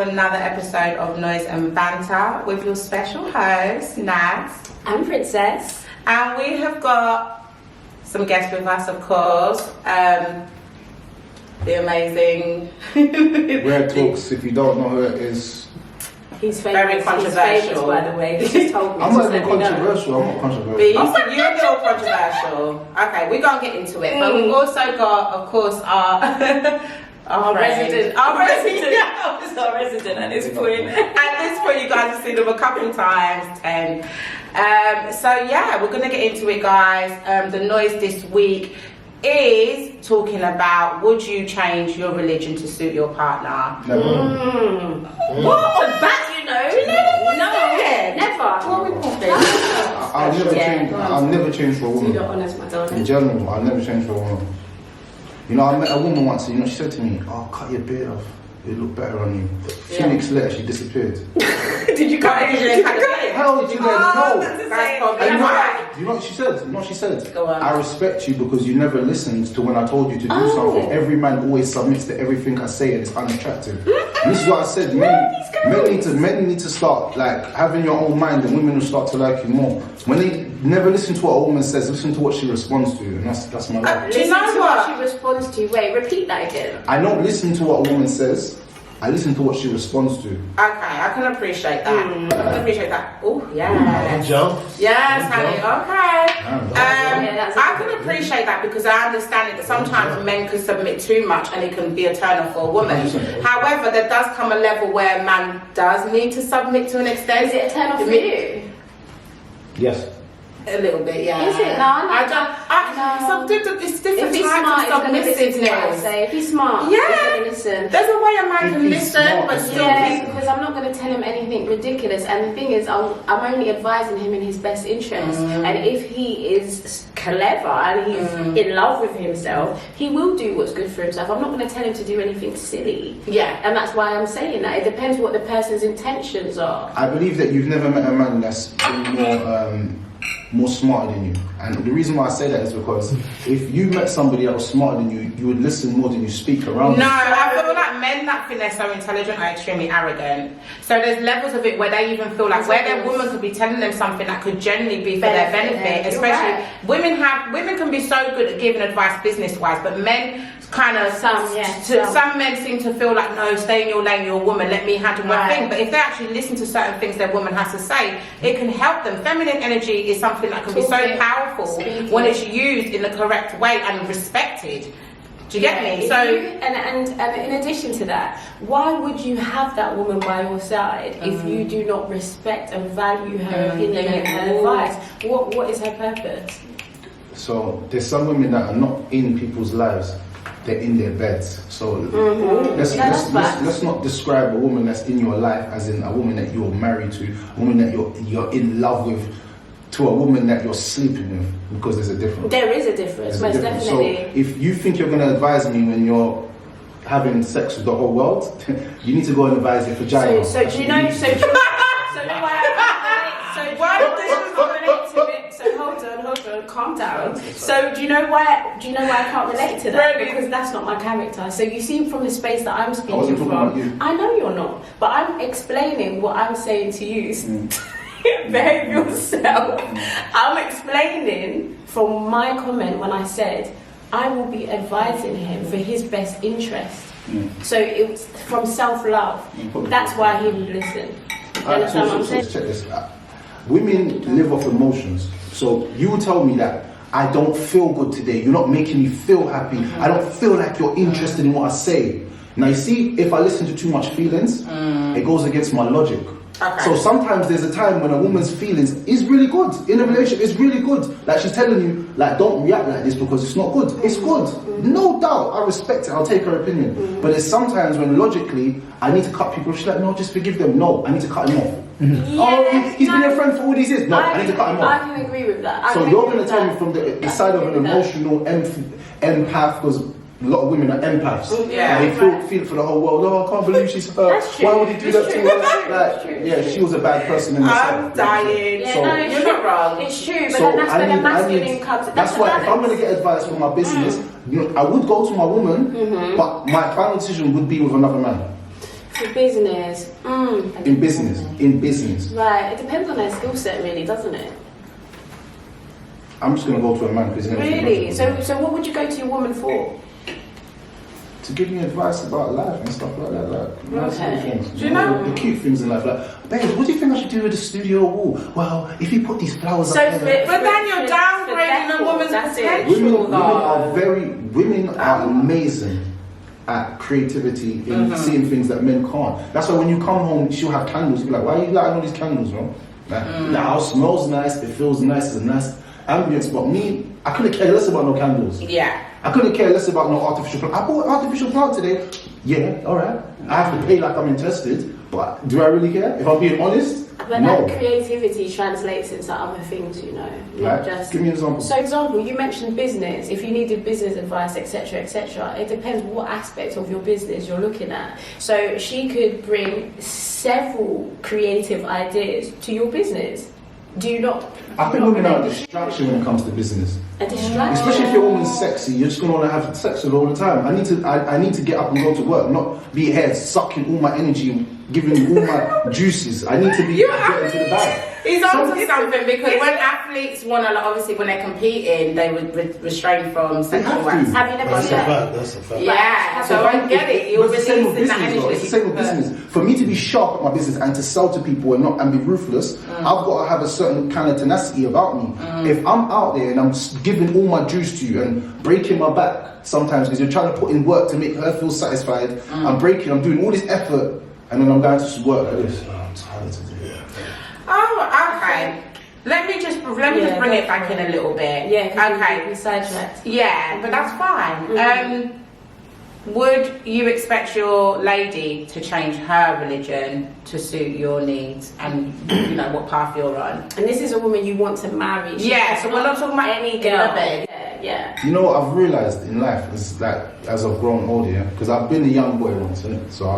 to another episode of Noise and Banter with your special host, Nads and Princess. And we have got some guests with us, of course. The amazing... Rare Talks, if you don't know who it is. He's famous. Very controversial. He's famous, by the way. This is told me. I'm not even controversial. I'm not controversial. But you're a little controversial. Okay, we're going to get into it. But we've also got, of course, our resident at this point. At this point, you guys have seen them a couple of times. So yeah, we're going to get into it, guys. The noise this week is talking about, would you change your religion to suit your partner? Never. What? That you know? Never. I'll never change for a woman. In general, I'll never change for a woman. You know, I met a woman once, and she said to me, "Oh, cut your beard off. It look better on you." A few weeks later, she disappeared. Did you cut it? Hell, you know. That's probably right. You know what she said? You know what she said? Go on. I respect you because you never listened to when I told you to do something. Every man always submits to everything I say, and it's unattractive. And this is what I said. Men need to start like having your own mind, and women will start to like you more. When they never listen to what a woman says, listen to what she responds to, and that's my life. Do you know what she responds to? Wait, repeat that again. I don't listen to what a woman says. I listen to what she responds to. Okay, I can appreciate that. I can appreciate that. Oh, yes. Yes, honey. Okay. I can appreciate that because I understand it that sometimes men can submit too much and it can be a turn off for a woman. However, there does come a level where a man does need to submit to an extent. Is it a turn off for you? Yes. A little bit, yeah. Is it? No. It's different types of submissiveness. If he's smart, he's going to listen. There's a way a man can listen, but still. Yeah, because I'm not going to tell him anything ridiculous. And the thing is, I'm only advising him in his best interest. And if he is clever and he's in love with himself, he will do what's good for himself. I'm not going to tell him to do anything silly. Yeah. And that's why I'm saying that. It depends what the person's intentions are. I believe that you've never met a man that's more smarter than you, and the reason why I say that is because if you met somebody that was smarter than you, you would listen more than you speak around. No, I feel like men that think they're so intelligent are extremely arrogant. So there's levels of it where they even feel like where their woman could be telling them something that could genuinely be for their benefit. Especially women can be so good at giving advice business wise, but men kind of some men seem to feel like, no, stay in your lane, you're a woman, let me handle my thing. But if they actually listen to certain things their woman has to say, it can help them. Feminine energy is something that can be so powerful when it's used in the correct way and respected. Do you get me? So and in addition to that, why would you have that woman by your side if you do not respect and value her opinion and her advice? What is her purpose? So there's some women that are not in people's lives. They're in their beds. So let's not describe a woman that's in your life as in a woman that you're married to, a woman that you're in love with, to a woman that you're sleeping with, because there's a difference. There is a difference, most definitely. So if you think you're going to advise me when you're having sex with the whole world, you need to go and advise your vagina. So do you know? Calm down. So do you know why I can't relate to that? Because that's not my character. So you see from the space that I'm speaking from, I know you're not, but I'm explaining what I'm saying to you. Behave yourself. I'm explaining from my comment when I said I will be advising him for his best interest. So it's from self-love. That's why he would listen. Check this out. Women live off emotions. So you tell me that I don't feel good today, you're not making me feel happy, I don't feel like you're interested in what I say. Now you see, if I listen to too much feelings, it goes against my logic. Okay. So sometimes there's a time when a woman's feelings is really good in a relationship. It's really good. Like she's telling you, like, don't react like this because it's not good. It's good, no doubt. I respect it. I'll take her opinion. But there's sometimes when logically I need to cut people. She's like, no, just forgive them. No, I need to cut him off. He's been your friend for all these years. No, I need to cut him off. I can agree with that. So you're going to tell me from the side of an emotional empath, because a lot of women are empaths. They feel for the whole world. Oh, I can't believe she's hurt. Why would he do that to her? Like, she was a bad person in the I'm dying. Yeah, no, you're not wrong. It's true, but then that's where the masculine comes. That's why if I'm going to get advice for my business, I would go to my woman, but my final decision would be with another man. To business. In business. Right. It depends on their skill set, really, doesn't it? I'm just gonna go to a man because Really? So what would you go to a woman for? to give me advice about life and stuff like that. Like, nice little things. Do you know the cute things in life? Like, babe, what do you think I should do with the studio wall? Well, if you put these flowers up there. But then you're downgrading a woman's potential. Women are amazing at creativity in seeing things that men can't. That's why when you come home, she'll have candles. You'll be like, why are you lighting all these candles, bro? Like, the house smells nice, it feels nice, it's a nice ambience. But me, I couldn't care less about no candles. Yeah. I couldn't care less about no artificial plant. I bought an artificial plant today. Yeah, alright. I have to pay like I'm interested, but do I really care? If I'm being honest, but no. that creativity translates into other things, you know, not Right. just. Give me an example. So, example, you mentioned business. If you needed business advice, etc., etc., it depends what aspect of your business you're looking at. So, she could bring several creative ideas to your business. Do you not? I think women are a distraction when it comes to business. A distraction. Especially if your woman's sexy, you're just gonna want to have sex with her all the time. I need to get up and go to work, not be here sucking all my energy and giving all my juices. I need to be getting to the bag. He's onto something because when athletes want to, like, obviously when they're competing, they would restrain from sexual acts. Have you never That's a said? fact. That's a fact. Yeah, so I get it. You're But it's the same with releasing that business, energy. though. It's the same with business. For me to be sharp at my business and to sell to people and be ruthless, I've got to have a certain kind of tenacity about me. If I'm out there and I'm giving all my juice to you and breaking my back sometimes because you're trying to put in work to make her feel satisfied, I'm doing all this effort, and then I'm going to work like this. I'm tired to do it. Oh, okay. Let me just bring it back in a little bit. Yeah. Okay. We sidetracked. Yeah, but that's fine. Would you expect your lady to change her religion to suit your needs and you know what path you're on? And this is a woman you want to marry. Yeah, so we're not talking about any girl. love it. Yeah. You know what I've realised in life is that as I've grown older, because I've been a young boy once, innit? So I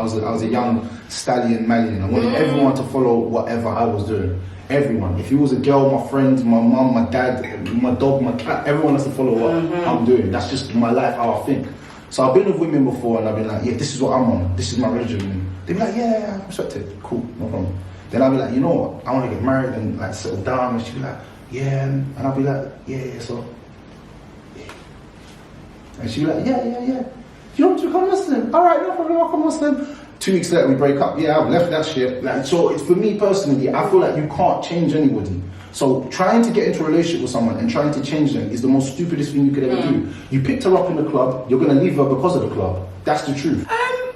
was a young stallion mallion. I wanted everyone to follow whatever I was doing. Everyone. If it was a girl, my friend, my mum, my dad, my dog, my cat, everyone has to follow what I'm doing. That's just my life, how I think. So I've been with women before and I've been like, yeah, this is what I'm on. This is my religion. They'd be like, yeah, I respect it. Cool, no problem. Then I'll be like, you know what? I want to get married and like settle down. And she'd be like, yeah. And I'll be like, yeah, so. Yeah. And she'd be like, yeah. You want to become Muslim? All right, no problem, I'll become Muslim. 2 weeks later, we break up. Yeah, I've left that shit. Like, so it's for me personally, I feel like you can't change anybody. So trying to get into a relationship with someone and trying to change them is the most stupidest thing you could ever do. You picked her up in the club, you're going to leave her because of the club. That's the truth.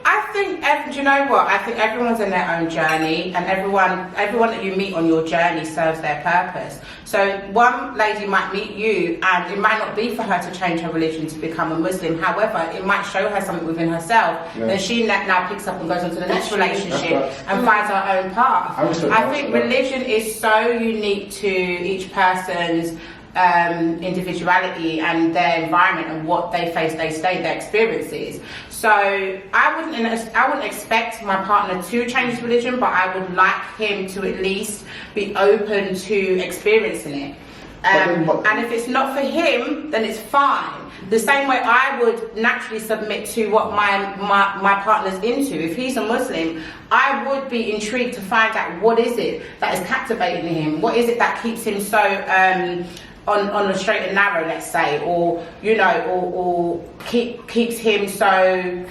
I think, do you know what? I think everyone's in their own journey and everyone that you meet on your journey serves their purpose. So one lady might meet you and it might not be for her to change her religion to become a Muslim. However, it might show her something within herself. Then she now picks up and goes on to the next relationship and finds her own path. I think religion is so unique to each person's individuality and their environment and what they face day to day, their experiences. So I wouldn't expect my partner to change his religion, but I would like him to at least be open to experiencing it. And if it's not for him, then it's fine. The same way I would naturally submit to what my partner's into. If he's a Muslim, I would be intrigued to find out what is it that is captivating him. What is it that keeps him so on the straight and narrow, let's say, or you know, or keeps him so,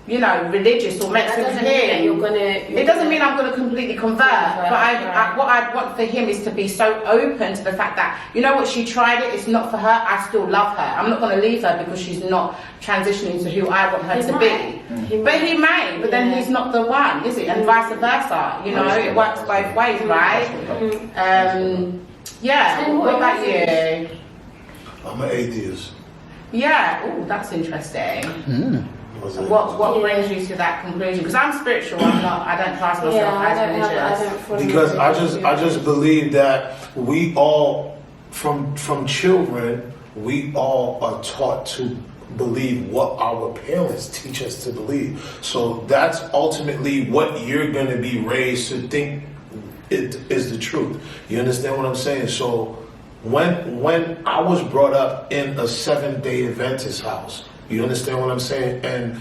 you know, religious or makes him it doesn't mean I'm gonna completely convert, but what I want for him is to be so open to the fact that, you know what, she tried it, it's not for her, I still love her. I'm not gonna leave her because she's not transitioning to who I want her to be. But he may, but then he's not the one, is it? And vice versa, you know, it works both ways, right? Yeah, what about you? I'm an atheist. Yeah, oh, that's interesting. What brings you to that conclusion? Because I'm spiritual, I don't class myself as religious. Because I just believe that we all, from children, we all are taught to believe what our parents teach us to believe. So that's ultimately what you're going to be raised to think it is the truth. You understand what I'm saying? So when I was brought up in a Seventh-day Adventist house, you understand what I'm saying? And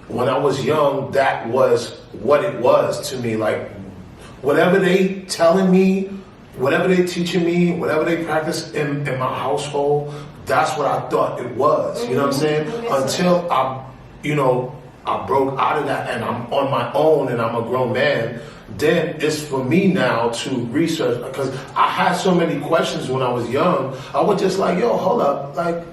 when I was young, that was what it was to me. Like, whatever they telling me, whatever they teaching me, whatever they practice in my household, that's what I thought it was. You know what I'm saying? Until I broke out of that and I'm on my own and I'm a grown man, then it's for me now to research, because I had so many questions when I was young. I was just like, yo, hold up, like,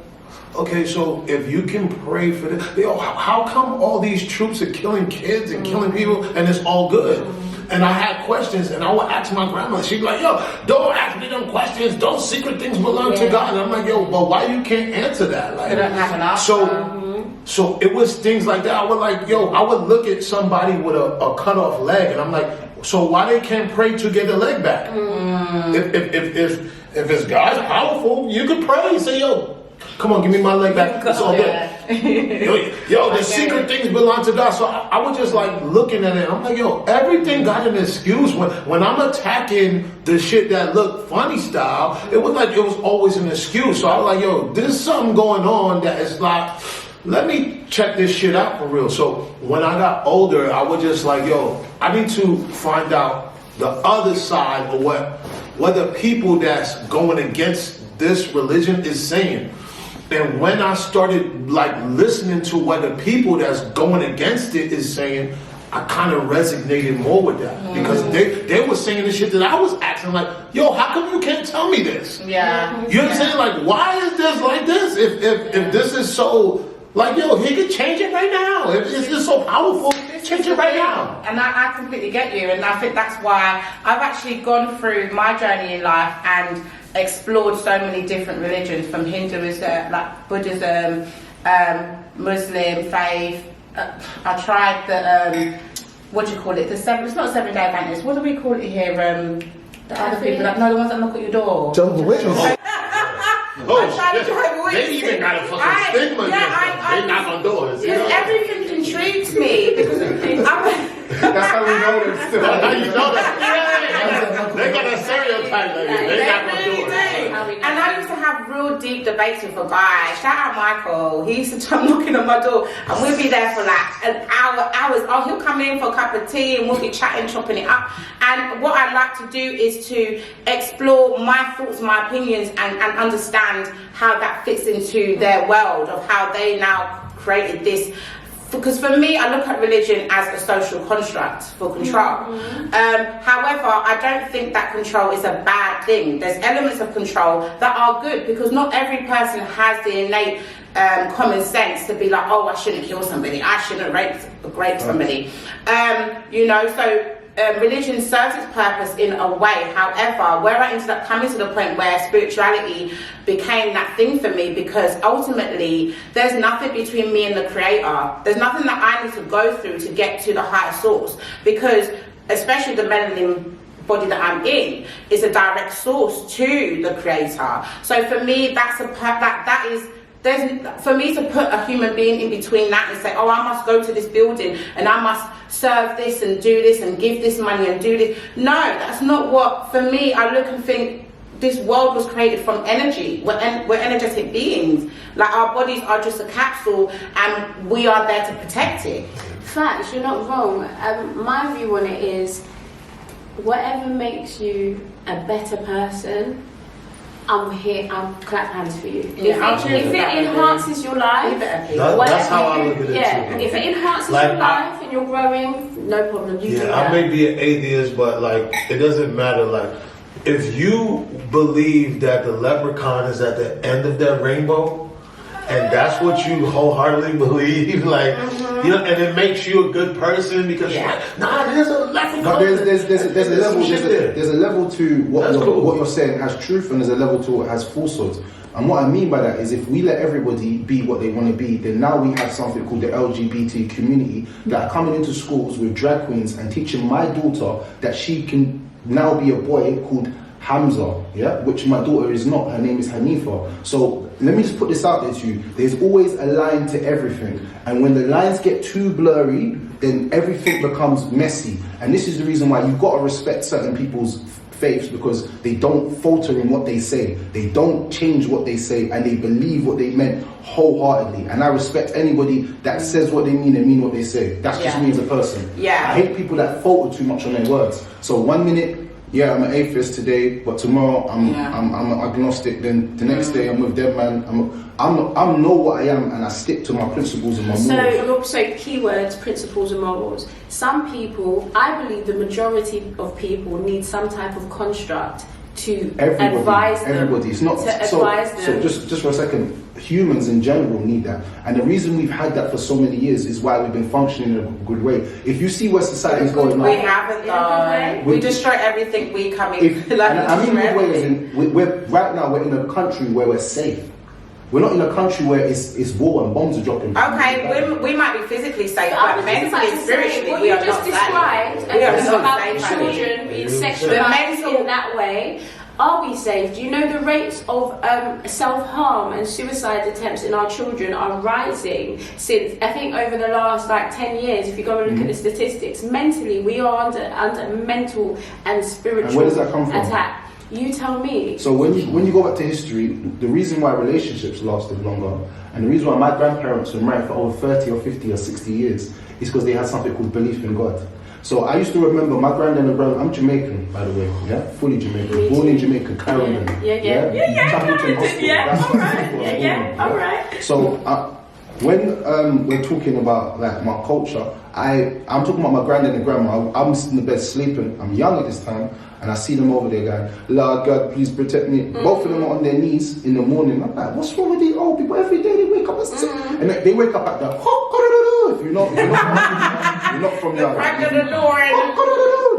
okay, so if you can pray for this, yo, how come all these troops are killing kids and killing people and it's all good? And I had questions, and I would ask my grandma. She'd be like, yo, don't ask me them questions. Those secret things belong to God. And I'm like, yo, but why you can't answer that? Like, they don't have an answer. So it was things like that. I would like, I would look at somebody with a cut off leg, and I'm like, so why they can't pray to get the leg back? If it's God's powerful, you could pray. Say, yo, come on, give me my leg back. It's all good. Yo, the secret things belong to God. So I was just like looking at it. I'm like, yo, everything got an excuse. When I'm attacking the shit that looked funny style, it was always an excuse. So I was like, yo, there's something going on that is like, let me check this shit out for real. So when I got older, I was just like, yo, I need to find out the other side of what the people that's going against this religion is saying. And when I started like listening to what the people that's going against it is saying, I kind of resonated more with that, because they were saying the shit that I was asking, like, yo, how come you can't tell me this? Yeah. You know what I'm saying? Like, why is this like this? If this is so, like, yo, he could change it right now. If it's just so powerful, change it right now. And I completely get you, and I think that's why I've actually gone through my journey in life and explored so many different religions, from Hinduism, like Buddhism, Muslim faith. I tried the what do you call it? It's not 7 Day Adventist. What do we call it here? The other people that the ones that knock at your door. Jehovah's Witness. They even got a fucking stigma. They knock on doors. Because everything intrigues me. Because That's how we know them still. That's how you know that. They got a stereotype like it. They knock on doors. And I used to have real deep debates with a guy. Shout out Michael. He used to come knocking on my door, and we'd be there for like an hour, hours. Oh, he'll come in for a cup of tea, and we'll be chatting, chopping it up. And what I like to do is to explore my thoughts, my opinions, and understand how that fits into their world of how they now created this. Because for me, I look at religion as a social construct for control. However, I don't think that control is a bad thing. There's elements of control that are good, because not every person has the innate common sense to be like, oh, I shouldn't kill somebody, I shouldn't rape somebody. Religion serves its purpose in a way. However, where I ended up coming to the point where spirituality became that thing for me, because ultimately there's nothing between me and the creator. There's nothing that I need to go through to get to the higher source, because especially the melanin body that I'm in is a direct source to the creator. So for me, for me to put a human being in between that and say, oh, I must go to this building and I must serve this and do this and give this money and do this. No, that's not what, for me, I look and think, this world was created from energy. We're energetic beings. Like, our bodies are just a capsule and we are there to protect it. Facts, you're not wrong. My view on it is, whatever makes you a better person, I'm here, I'm clap hands for you. Yeah, if it enhances your life, that's how I look at it too. If it enhances your life and you're growing, no problem. You do that. I may be an atheist, but like, it doesn't matter. Like, if you believe that the leprechaun is at the end of that rainbow, and that's what you wholeheartedly believe, like, you know, and it makes you a good person because you're like, nah, there's a level. No, there's a level to what you're saying has truth, and there's a level to what has falsehood. And what I mean by that is, if we let everybody be what they want to be, then now we have something called the LGBT community that are coming into schools with drag queens and teaching my daughter that she can now be a boy called Hamza, which my daughter is not. Her name is Hanifa. So let me just put this out there to you. There's always a line to everything, and when the lines get too blurry, then everything becomes messy. And this is the reason why you've got to respect certain people's faiths because they don't falter in what they say. They don't change what they say, and they believe what they meant wholeheartedly. And I respect anybody that says what they mean and mean what they say. That's just me as a person. Yeah. I hate people that falter too much on their words. So 1 minute, yeah, I'm an atheist today, but tomorrow I'm an agnostic. Then the next day I'm with them, man. I'm know what I am, and I stick to my principles and my morals. So keywords, principles and morals. Some people, I believe the majority of people need some type of construct to advise them. Everybody. It's not so just for a second. Humans in general need that, and the reason we've had that for so many years is why we've been functioning in a good way. If you see where society is going now, we haven't done. We destroy everything we come in. I mean, we're right now. We're in a country where we're safe. We're not in a country where it's war and bombs are dropping. Okay, we might be physically safe, but mentally and spiritually we are not safe. We are not safe. Children being sexualized in that way. Are we safe? Do you know the rates of self-harm and suicide attempts in our children are rising since, I think, over the last 10 years? If you go and look at the statistics, mentally we are under mental and spiritual and where does that come from? attack. You tell me. So when you go back to history, the reason why relationships lasted longer, and the reason why my grandparents were married for over 30 or 50 or 60 years, is because they had something called belief in God. So I used to remember my granddad and grandma. I'm Jamaican, by the way, yeah, fully Jamaican, born in Jamaica, Carolyn, Shackleton Hospital. All right. So when we're talking about my culture, I'm talking about my granddad and grandma. I'm sitting in the bed sleeping. I'm young at this time, and I see them over there going, Lord God, please protect me. Both of them are on their knees in the morning. I'm like, what's wrong with these old people? Every day they wake up at 6, and they wake up at the if you're not from the crack of the door.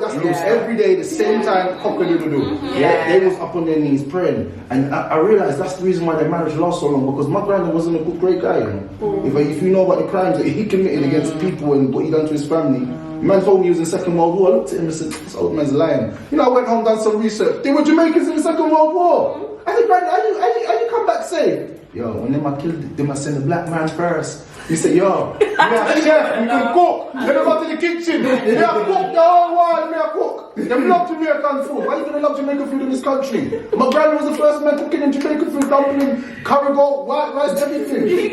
That's every day, the same time, cock-a-doodle-doo. They was up on their knees praying. And I realised that's the reason why their marriage lasts so long, because my granddad wasn't a great guy. You know? If you know about the crimes that he committed against people and what he done to his family, man told me he was in the Second World War. I looked at him and said, this old man's lying. You know, I went home, done some research. They were Jamaicans in the Second World War. I said, Granddad, how you come back safe? Yo, when them killed, they must send the black man first. He said, yo, yeah, chef, you can cook. Then go to the kitchen. Me a cook the whole world, me a cook. Them love Jamaican food. Why you gonna love Jamaican food in this country? My granddad was the first man cooking in Jamaican food, dumpling, curry goat, white rice, everything. The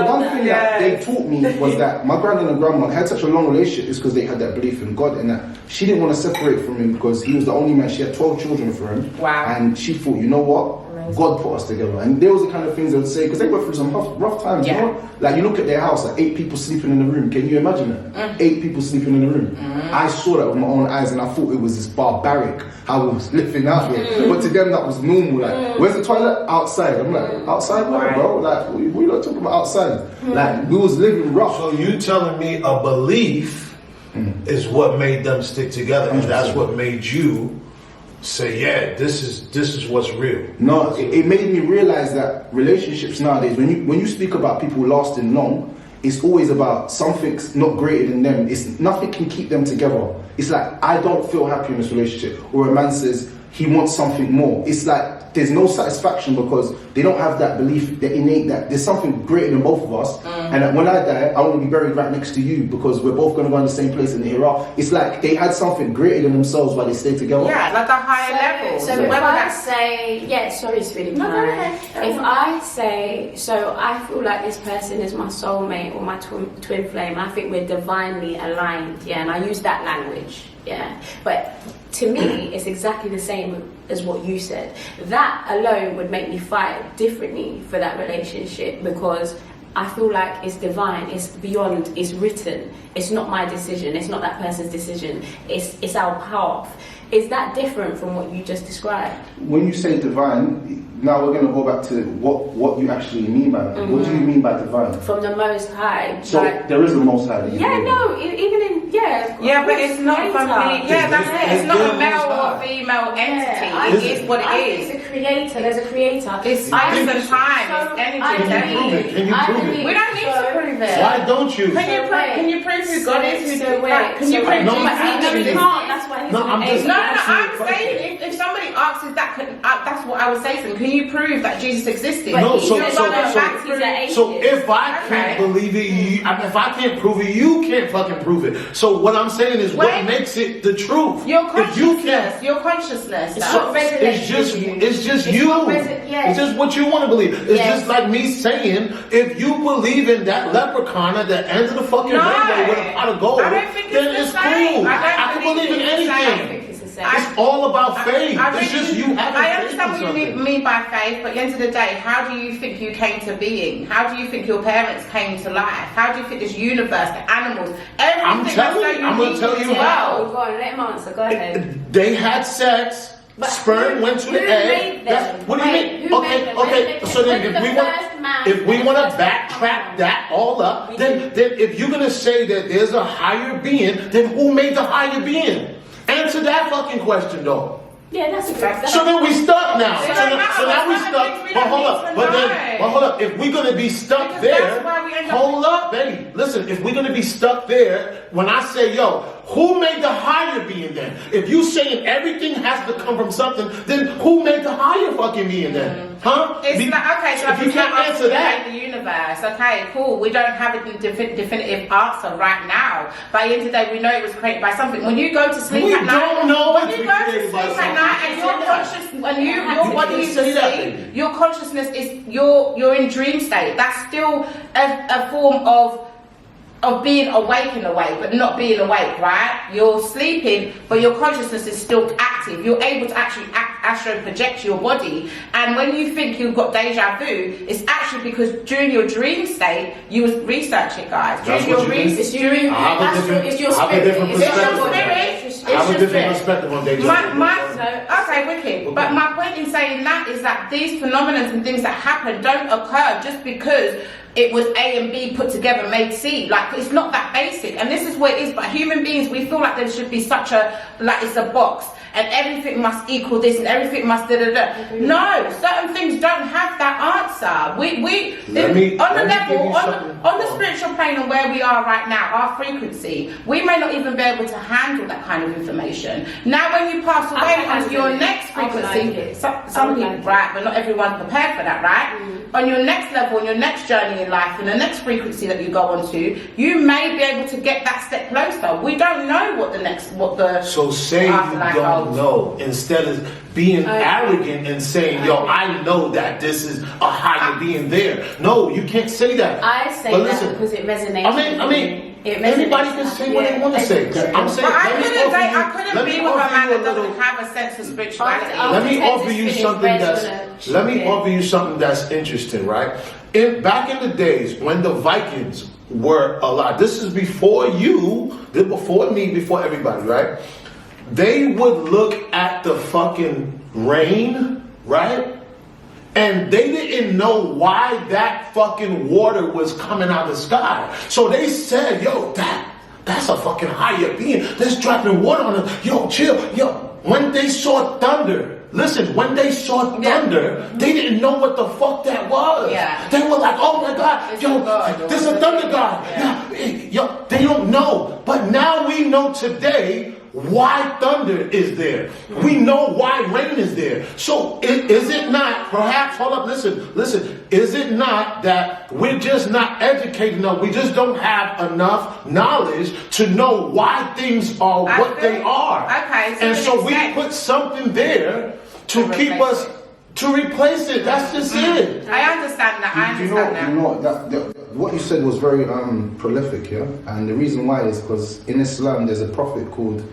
one thing that they taught me was that my granddad and grandma had such a long relationship is because they had that belief in God, and that she didn't want to separate from him because he was the only man. She had 12 children for him. Wow. And she thought, you know what? God put us together. And there was the kind of things they would say, because they went through some rough times, you know? Like, you look at their house, 8 people sleeping in the room. Can you imagine it? 8 people sleeping in the room. I saw that with my own eyes, and I thought it was this barbaric, how we was living out here. But to them, that was normal. Like, where's the toilet? Outside. I'm like, outside where, bro? Like, what are you not talking about outside? Like, we was living rough. So you telling me a belief is what made them stick together, and that's what made you say, yeah, this is what's real. No, it made me realize that relationships nowadays, when you speak about people lasting long, it's always about something's not greater than them. It's nothing can keep them together. It's like, I don't feel happy in this relationship, or a man says he wants something more. It's like there's no satisfaction because they don't have that belief, that innate, that there's something greater than both of us, and that when I die, I want to be buried right next to you because we're both going to go in the same place in the hereafter. It's like they had something greater than themselves while they stayed together. Yeah, like a higher level. So if I say, sorry, sweetie pie. If I say, so I feel like this person is my soulmate or my twin flame, I think we're divinely aligned, and I use that language, but to me, it's exactly the same as what you said. That alone would make me fight differently for that relationship because I feel like it's divine, it's beyond, it's written. It's not my decision, it's not that person's decision, it's our path. Is that different from what you just described? When you say divine, now we're going to go back to what you actually mean by that. What do you mean by divine? From the Most High. So there is the Most High. Even in but it's not from the that's it. It's not a male or female entity. It is what it is. It's a creator. There's a creator. It's space and time. It's energy. Can you prove it? We don't need to prove it. Why don't you? Can you prove who God is? Can you prove? That's why he's I'm saying if somebody asks is that's what I was saying. Can you prove that Jesus existed? No, so if I can't believe it, if I can't prove it, you can't fucking prove it. So what I'm saying is, what makes it the truth? Your If you consciousness. can't, Your consciousness. it's just you. It's just what you want to believe. It's just like me saying, if you believe in that leprechaun at the end of the fucking rainbow with a pot of gold, then it's cool. I can believe in anything. It's all about faith. It's just you having I understand what you mean by faith, but at the end of the day, how do you think you came to being? How do you think your parents came to life? How do you think this universe, the animals, everything I'm going to tell you how. Go on, let him answer. Go ahead. They had sex. But sperm went to the egg. What do you mean? Okay. So then, if we want to backtrack that all up, then if you're gonna say that there's a higher being, then who made the higher being? Answer that fucking question, though. Yeah, that's a fact. So then we stuck now. So now we stuck. But hold up. If we're gonna be stuck there, hold up, baby. Listen, if we're gonna be stuck there, when I say, yo, who made the higher being then? If you saying everything has to come from something, then who made the higher fucking being then? Huh? It's like, okay, so if you can't answer that, the universe. Okay, cool. We don't have a definitive answer right now. By the end of the day, we know it was created by something. When you go to sleep at night, don't know when you go to sleep at night, and your conscious, when your body is asleep, your consciousness is you're in dream state. That's still a form of being awake in a way, but not being awake, right? You're sleeping, but your consciousness is still active. You're able to actually astro project your body. And when you think you've got deja vu, it's actually because during your dream state, you was researching, guys. During your dream, it's during it's your spirit. I have a different perspective on deja vu. Okay, wicked. But my point in saying that is that these phenomena and things that happen don't occur just because it was A and B put together made C. Like, it's not that basic. And this is what it is. But human beings, we feel like there should be such a, like it's a box. And everything must equal this and everything must da-da-da. No, certain things don't have that answer. On the spiritual plane and where we are right now, our frequency, we may not even be able to handle that kind of information. Now when you pass away onto your next frequency, some people, right, but not everyone's prepared for that, right? On your next level, on your next journey in life, in the next frequency that you go on to, you may be able to get that step closer. We don't know what the so say you don't know, instead of being arrogant and saying, yo, I know that this is a higher being there. No, you can't say that. I say that because it resonates. I mean, everybody can say what they want to say. I'm saying, I couldn't be with a man that doesn't have a sense of spirituality. Let me offer you something that's interesting, right? Back in the days when the Vikings were alive, this is before you, before me, before everybody, right? They would look at the fucking rain, right? And they didn't know why that fucking water was coming out of the sky. So they said, yo, that's a fucking higher being. That's dropping water on us. Yo, chill. Yo, when they saw thunder, listen, when they saw thunder, they didn't know what the fuck that was. Yeah. They were like, oh my God, yo, there's a thunder god. Yeah. Yo, they don't know. But now we know today why thunder is there. We know why rain is there. So is it not, perhaps, hold up, listen, is it not that we're just not educated enough, we just don't have enough knowledge to know why things are what they are. Okay. And so we put something there to keep us, to replace it. That's just it. I understand that. You know what you said was very prolific, yeah? And the reason why is because in Islam there's a prophet called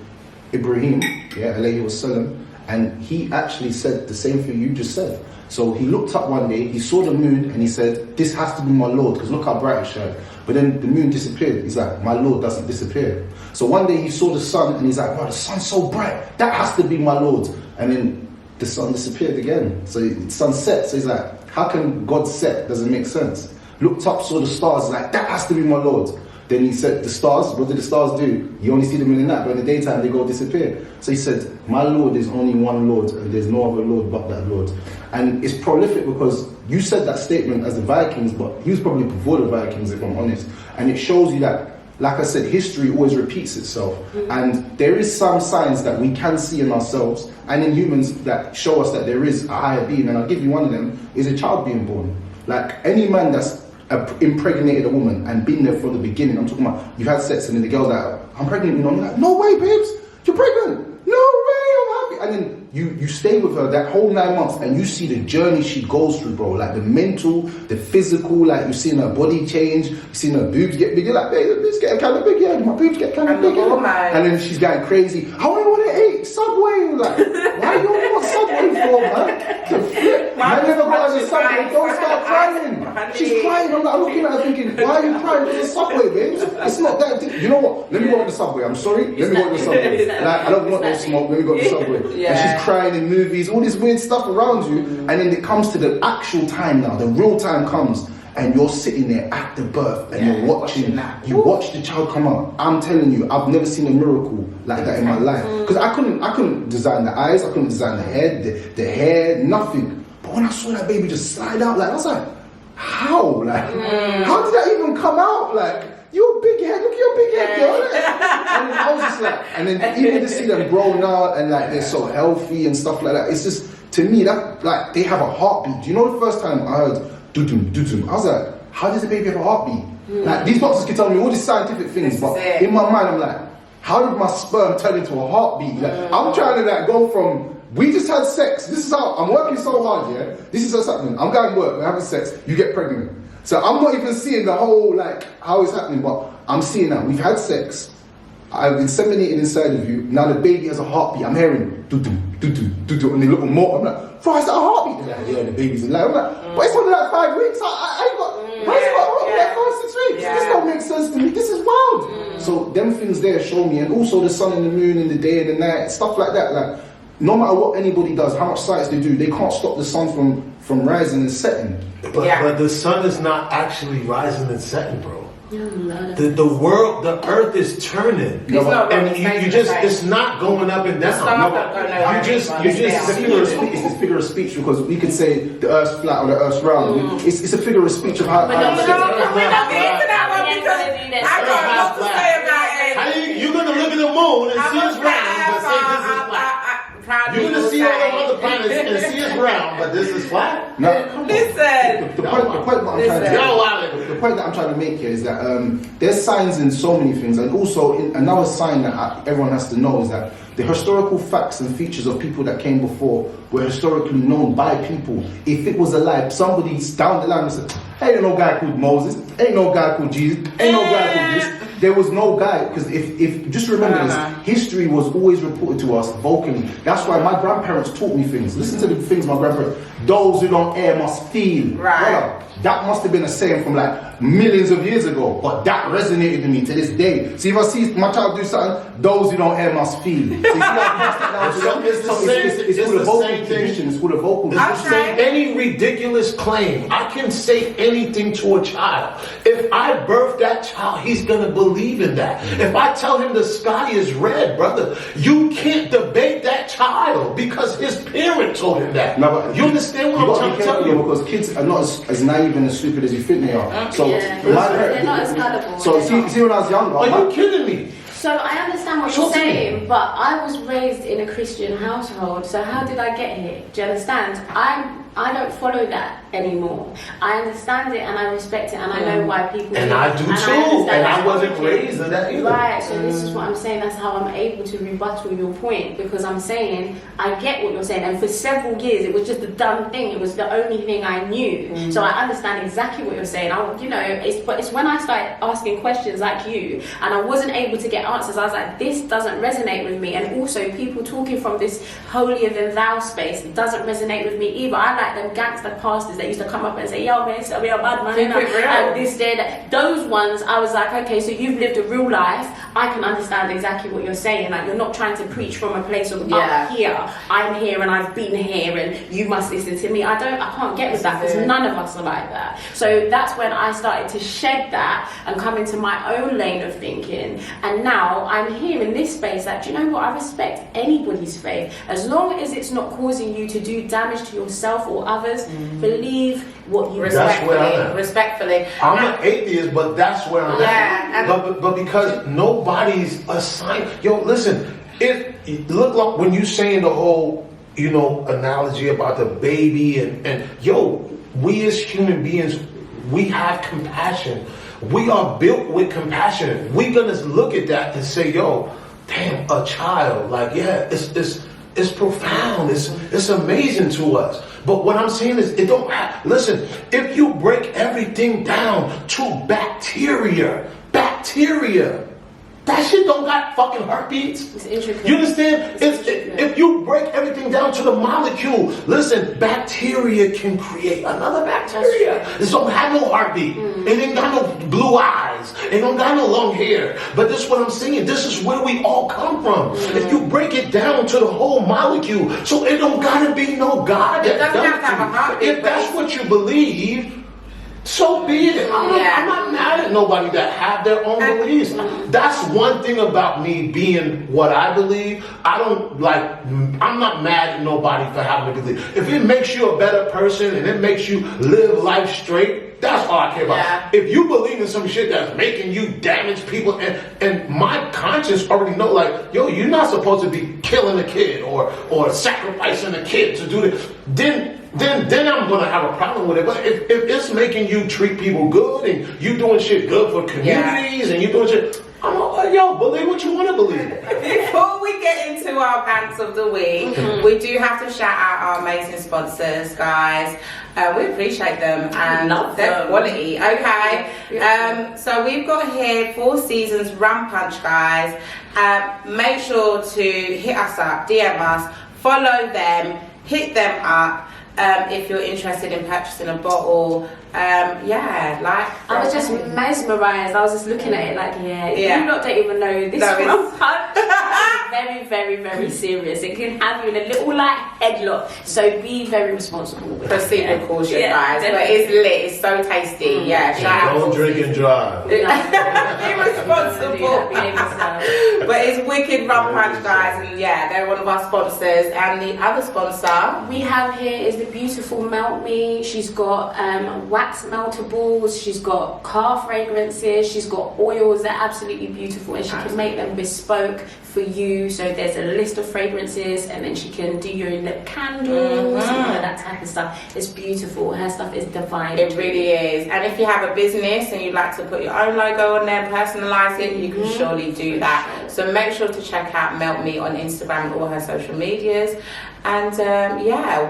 Ibrahim, alayhi wasallam, and he actually said the same thing you just said. So he looked up one day, he saw the moon, and he said, this has to be my Lord, because look how bright it shone. But then the moon disappeared. He's like, my Lord doesn't disappear. So one day he saw the sun, and he's like, wow, the sun's so bright, that has to be my Lord. And then the sun disappeared again. So the sun set. So he's like, how can God set? Doesn't make sense. Looked up, saw the stars, like, that has to be my Lord. Then he said, the stars, what do the stars do? You only see them in the night, but in the daytime they go disappear. So he said, my Lord is only one Lord, and there's no other Lord but that Lord. And it's prolific because you said that statement as the Vikings, but he was probably before the Vikings, if I'm honest. And it shows you that, like I said, history always repeats itself. And there is some signs that we can see in ourselves and in humans that show us that there is a higher being. And I'll give you one of them, is a child being born. Like any man that's impregnated a woman and been there from the beginning, I'm talking about, you had sex and then the girl's like, I'm pregnant, you know. I'm like, no way, babes, you're pregnant. No way, I'm happy. And then you stay with her that whole 9 months and you see the journey she goes through, bro. Like the mental, the physical, like you've seen her body change, you've seen her boobs get big. You're like, babe, it's getting kind of big, yeah. My boobs get kind of big. And then she's going crazy. I want to eat Subway. Like, why you don't want Subway for, man? To flip. Man never got on the Subway. Don't start crying. She's crying. I'm looking at her thinking, why are you crying for the Subway, babes? It's not that deep. You know what? Let me go to the Subway. I'm sorry. Let me go to the Subway. Like, I don't want no smoke. Let me go to the Subway. Yeah. And she's crying in movies, all this weird stuff around you. And then it comes to the actual time now. The real time comes. And you're sitting there at the birth and you're watching that. You watch the child come out. I'm telling you, I've never seen a miracle like that in my life. Because I couldn't design the eyes, I couldn't design the head, the hair, nothing. But when I saw that baby just slide out, like I was like, how? Like, how did that even come out? Like, you're a big head, look at your big head, girl. And then I was just like, and then even to see them grow now and like they're so healthy and stuff like that, it's just, to me, that like they have a heartbeat. Do you know the first time I heard doo-doom, doo-doom, I was like, how does a baby have a heartbeat? Like these doctors can tell me all these scientific things, but in my mind I'm like, how did my sperm turn into a heartbeat? Like, I'm trying to like go from, we just had sex, this is how, I'm working so hard, yeah? This is what's happening, I'm going to work, we're having sex, you get pregnant. So I'm not even seeing the whole, like, how it's happening, but I'm seeing that we've had sex, I've inseminated inside of you, now the baby has a heartbeat, I'm hearing doo-doom, doo-doom, doo-doom, and they look more, I'm like, bro, is that a heartbeat? They're like, yeah, the baby's alive. I'm like, but it's only like 5 weeks, I ain't got, why is it got a heartbeat like 5 or 6 weeks? This don't make sense to me, this is wild. So them things there show me, and also the sun and the moon and the day and the night, stuff like that, like, no matter what anybody does, how much science they do, they can't stop the sun from rising and setting. But the sun is not actually rising and setting, bro. The world, the earth is turning. And you just, it's not going up and down. It's a figure of speech because we could say the earth's flat or the earth's round. It's a figure of speech of how. We're not into that one because I got a lot to say about it. You're going to look at the moon and see it's round, but say this is flat. You're going to see all the other planets and see it's round, but this is flat? No. Listen. The point that I'm trying to make here is that there's signs in so many things, and also another sign that everyone has to know is that the historical facts and features of people that came before were historically known by people. If it was alive, somebody down the line would say, ain't no guy called Moses, ain't no guy called Jesus, ain't no guy called this. There was no guy, because if just remember this, history was always reported to us vocally. That's why my grandparents taught me things. Listen to the things my grandparents, those who don't err must feel. Right. That must have been a saying from like millions of years ago, but that resonated with me to this day. See, if I see my child do something, those who don't err must feel. So it's called a vocal tradition. It's called a vocal tradition. Say any ridiculous claim. I can say anything to a child. If I birth that child, he's gonna believe in that. If I tell him the sky is red, brother, you can't debate that child because his parent told him that. No, you understand what I'm trying to tell you? Because kids are not as naive and as stupid as you think they are. So they're not as gullible. So see when I was younger. Are you kidding me? So I understand what you're saying, but I was raised in a Christian household, so how did I get here? Do you understand? I don't follow that anymore. I understand it and I respect it and I know why people and I do too. And I wasn't raised in that either. Right, so this is what I'm saying. That's how I'm able to rebuttal your point, because I'm saying I get what you're saying, and for several years it was just a dumb thing. It was the only thing I knew. So I understand exactly what you're saying. It's when I started asking questions like you and I wasn't able to get answers. I was like, this doesn't resonate with me. And also people talking from this holier than thou space doesn't resonate with me either. I like them gangster pastors that used to come up and say, yo man, so we are bad man, and this day that. Those ones I was like, okay, so you've lived a real life. I can understand exactly what you're saying. Like, you're not trying to preach from a place of up here, I'm here and I've been here and you must listen to me. I can't get with that, because none of us are like that. So that's when I started to shed that and come into my own lane of thinking. And now I'm here in this space that, do you know what, I respect anybody's faith as long as it's not causing you to do damage to yourself or others. Believe what you respectfully. I'm an atheist, but that's where I'm at. But because nobody's assigned. Yo, listen, look like when you saying the whole, analogy about the baby and we as human beings, we have compassion. we are built with compassion. We're gonna look at that and say, yo, damn, a child, like, yeah, it's profound, it's amazing to us. But what I'm saying is, it don't have, listen, if you break everything down to bacteria, that shit don't got fucking heartbeats. It's intricate. You understand? If you break everything down to the molecule, listen, bacteria can create another bacteria. It don't have no heartbeat. It ain't got no blue eyes. It don't got no long hair. But this is what I'm saying. This is where we all come from. If you break it down to the whole molecule, so it don't gotta be no God. It doesn't have to have a heartbeat. If that's what you believe, so be it. I'm not mad at nobody that have their own beliefs. That's one thing about me being what I believe. I'm not mad at nobody for having a belief. If it makes you a better person and it makes you live life straight, that's all I care about. Yeah. If you believe in some shit that's making you damage people, and my conscience already know, like, yo, you're not supposed to be killing a kid or sacrificing a kid to do this, then I'm gonna have a problem with it. But if it's making you treat people good and you doing shit good for communities and you doing shit, I'm like, yo, believe what you want to believe. Before we get into our pants of the week, we do have to shout out our amazing sponsors, guys. We appreciate them and their quality. Okay, so we've got here Four Seasons Rum Punch, guys. Make sure to hit us up, DM us, follow them, hit them up. If you're interested in purchasing a bottle, I was just mesmerised. I was just looking at it like, you lot don't even know this rum punch is very, very, very serious. It can have you in a little like headlock. So be very responsible. Proceed with caution, guys. But it's lit. It's so tasty. Shout out. Don't drink and drive. Be responsible. But it's wicked rum punch, guys, and they're one of our sponsors. And the other sponsor we have here is the beautiful Melt Me. She's got wax meltables, she's got car fragrances, she's got oils that are absolutely beautiful, and she can make them bespoke for you. So there's a list of fragrances, and then she can do your lip candles and all of that type of stuff. It's beautiful. Her stuff is divine. It really is. And if you have a business and you'd like to put your own logo on there, personalise it, you can surely do that. So make sure to check out Melt Me on Instagram and all her social medias. And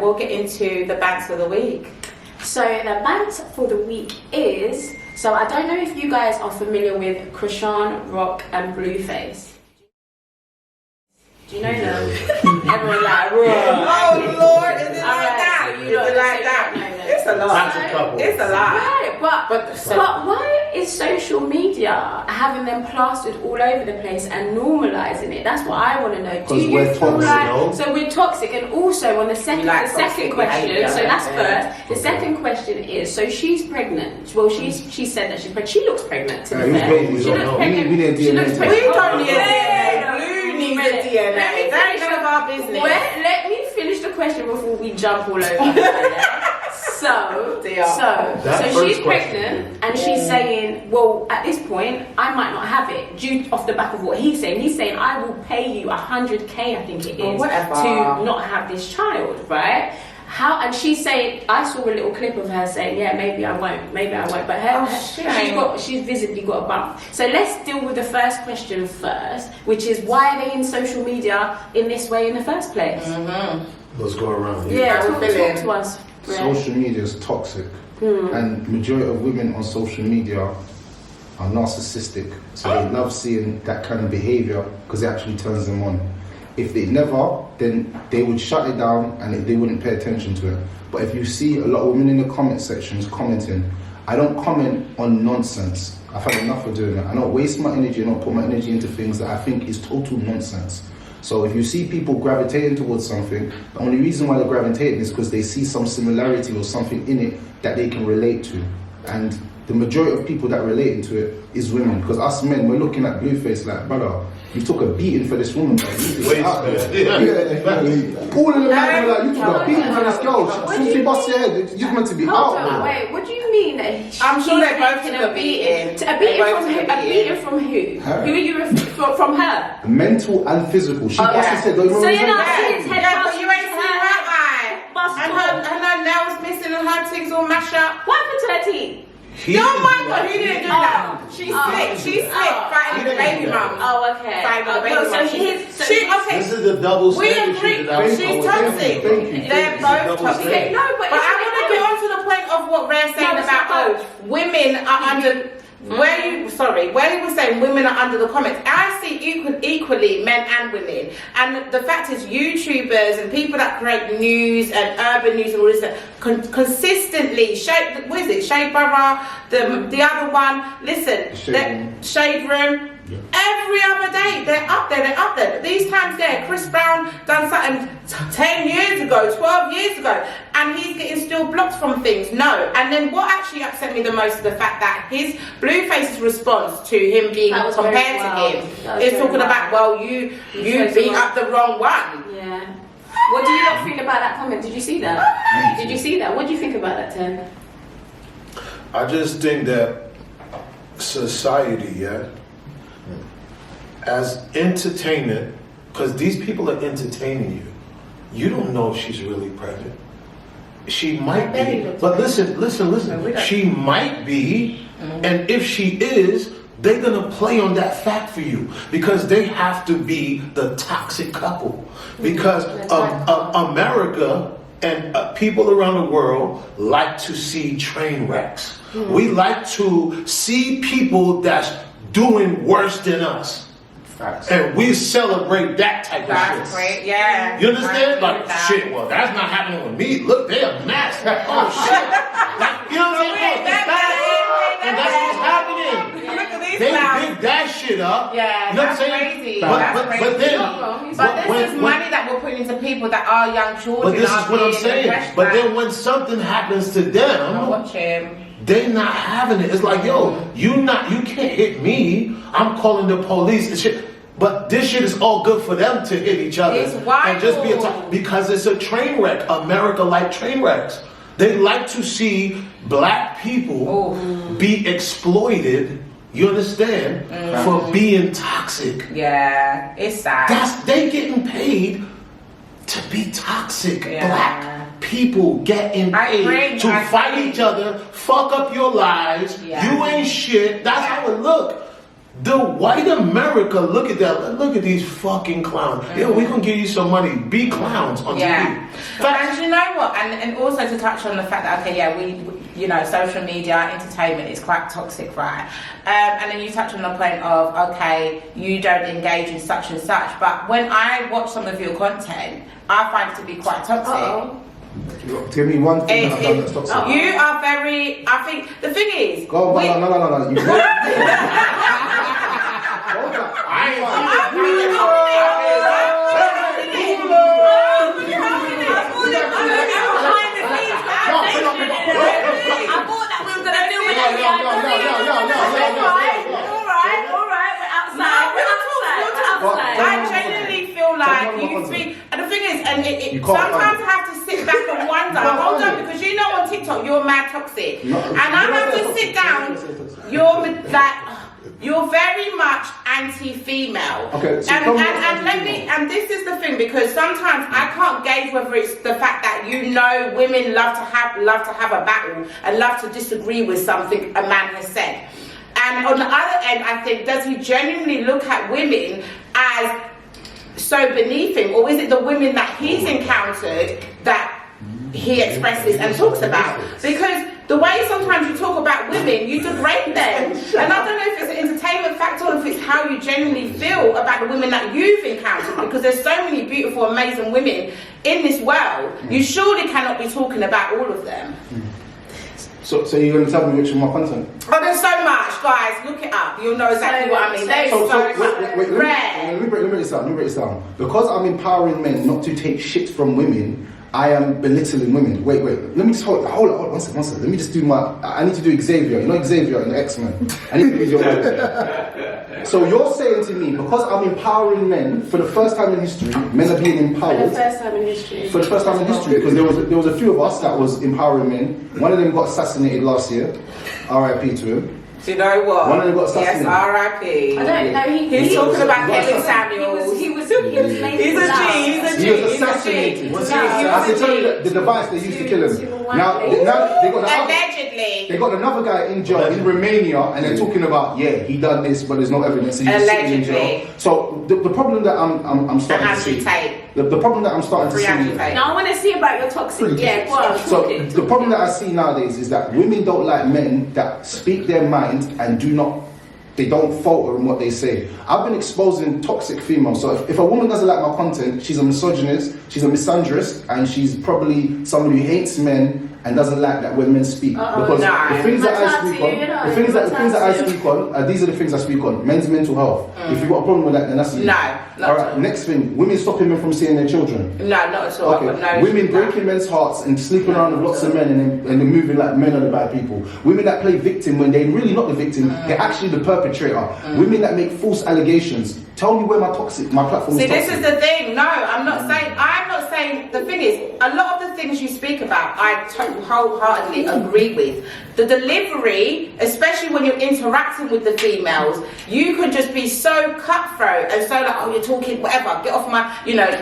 we'll get into the banks of the week. So the banks for the week is, so I don't know if you guys are familiar with Krishan, Rock and Blueface. Do you know them? Everyone like, oh Lord, is it like that? So you don't like that? It's a lot. That's a couple. It's a lot. Right, but why is social media having them plastered all over the place and normalizing it? That's what I want to know. Do you feel like, so we're toxic? And also on the second question, so that's first. The second question is, so she's pregnant. Well, she said that she's pregnant. She looks pregnant. To be fair. She looks pregnant. We don't need DNA. Blue needs a DNA. That is none of our business. Let me finish the question before we jump all over. So she's pregnant and she's saying, well, at this point, I might not have it due off the back of what he's saying. He's saying, I will pay you 100K, I think it is, to not have this child, right? And she's saying, I saw a little clip of her saying, maybe I won't. But she's visibly got a bump. So let's deal with the first question first, which is, why are they in social media in this way in the first place? Let's go around. Talk to us. Social media is toxic, and majority of women on social media are narcissistic, so they love seeing that kind of behavior because it actually turns them on. If they never, then they would shut it down and they wouldn't pay attention to it. But if you see a lot of women in the comment sections commenting, I don't comment on nonsense. I've had enough of doing it. I don't waste my energy, I don't put my energy into things that I think is total nonsense. So if you see people gravitating towards something, the only reason why they're gravitating is because they see some similarity or something in it that they can relate to. And the majority of people that relate into it is women. Because us men, we're looking at Blueface like, brother, you took a beating for this woman. All of the men were like, you took a beating for this girl. Since she bust your head, you're meant to be out. Wait, what do you mean? I'm sure they both took a beating. A beating from who? Who are you from her? Mental and physical. She busted his head. So you're not seeing his head but you ain't seen her eye. And her nails missing and her things all mashed up. What happened to her teeth? Oh my God, he didn't do that. She's sick. She's sick. Fighting the baby mum. Oh, okay. Fighting the baby mum. Okay. This is the double We standard. agree. She's toxic. They're both toxic. No, but I want to get on to the point of what Rare saying about women are under. Where he was saying women are under the comments, I see equally men and women, and the fact is YouTubers and people that create news and urban news and all this consistently Shade Brother, the other one, listen, Shade Room. Yeah. Every other day they're up there. But these times Chris Brown done something 10 years ago, 12 years ago, and he's getting still blocked from things. No. And then what actually upset me the most is the fact that his Blueface's response to him being compared to him is talking about, well, you beat up the wrong one. Yeah. What do you not think about that comment? Did you see that? Did you see that? What do you think about that, Tim? I just think that society, as entertainment, because these people are entertaining you. You don't know if she's really pregnant. She might be. But listen. She might be, and if she is, they're gonna play on that fact for you because they have to be the toxic couple. Because America and people around the world like to see train wrecks. We like to see people that's doing worse than us. And we celebrate that type of shit. Great, yeah. You understand? Like, shit, well, that's not happening with me. Look, they're a mess. Oh, shit. Like, you know what I'm saying? And that's what's happening. Look at these They big that shit up. Yeah, you know what I'm that's saying? crazy. But this is money that we're putting into people that are young children. But this is what I'm saying. But then when something happens to them, watch him. They not having it. It's like, yo, you can't hit me. I'm calling the police and shit. But this shit is all good for them to hit each other. It's wild. And just be because it's a train wreck. America like train wrecks. They like to see black people be exploited. You understand? For being toxic. Yeah, it's sad. They getting paid to be toxic. Yeah. Black people getting paid to fight each other, fuck up your lives. Yeah. You ain't shit. That's how it look. The white America, look at that. Look at these fucking clowns. Yeah, we gonna give you some money. Be clowns on TV. And you know what? And also to touch on the fact that we social media, entertainment is quite toxic, right? And then you touch on the point of you don't engage in such and such. But when I watch some of your content, I find it to be quite toxic. Give me one thing that I've done that's toxic. You are very. I think the thing is. Go on, no. You I genuinely feel like you speak, and the thing is, sometimes I have to sit back and wonder, hold on, because on TikTok you're mad toxic, and I have to sit down. You're very much anti-female. Okay, so and this is the thing, because sometimes I can't gauge whether it's the fact that women love to have a battle and love to disagree with something a man has said. And on the other end, I think, does he genuinely look at women as so beneath him, or is it the women that he's encountered that he expresses and talks about? Because the way sometimes you talk about women, you degrade them. And I don't know if it's an entertainment factor or if it's how you genuinely feel about the women that you've encountered, because there's so many beautiful, amazing women in this world. You surely cannot be talking about all of them. So you're going to tell me which of my content? Oh, there's so much, guys. Look it up. You'll know exactly what I mean. There's so much. Wait, let me break this down. Because I'm empowering men not to take shit from women, I am belittling women. Wait. Let me just hold on one second. Let me just do I need to do Xavier. You know Xavier in the X-Men? I need to use your word. So you're saying to me, because I'm empowering men for the first time in history, men are being empowered. For the first time in history. For the first time in history, because there was a few of us that was empowering men. One of them got assassinated last year. R.I.P. to him. Do you know what? One of them got Yes, assassinated. R.I.P. I don't know. He's talking about he Kevin was- Samuels. He was made He's a loud. G. He's a G. He was He's a G. assassinated. He's a G. I can tell you that the device they used to kill him. Now they got the other, Allegedly. they got another guy in jail in Romania, and they're talking about he done this, but there's no evidence. So he's just sitting in jail. Allegedly. So the problem that I'm starting to see. The problem that I'm starting to see. Now I want to see about your toxic. Yeah, go on. So the problem that I see nowadays is that women don't like men that speak their mind and they don't falter in what they say. I've been exposing toxic females. So if a woman doesn't like my content, she's a misogynist, she's a misandrist, and she's probably somebody who hates men and doesn't like that when men speak. Because the things that I speak on, the things that I speak on, these are the things I speak on. Men's mental health. If you've got a problem with that, then that's you. No, not all right. at all. Next thing, women stopping men from seeing their children. No, not at all. Okay. No, Women breaking men's hearts and sleeping around with lots of men and then moving like men are the bad people. Women that play victim when they're really not the victim, they're actually the perpetrator. Women that make false allegations. Tell me where my platform See, is toxic. this is the thing. No, I'm not saying. The thing is, a lot of the things you speak about, I wholeheartedly agree with. The delivery, especially when you're interacting with the females, you could just be so cutthroat and so like, oh, you're talking whatever, get off my,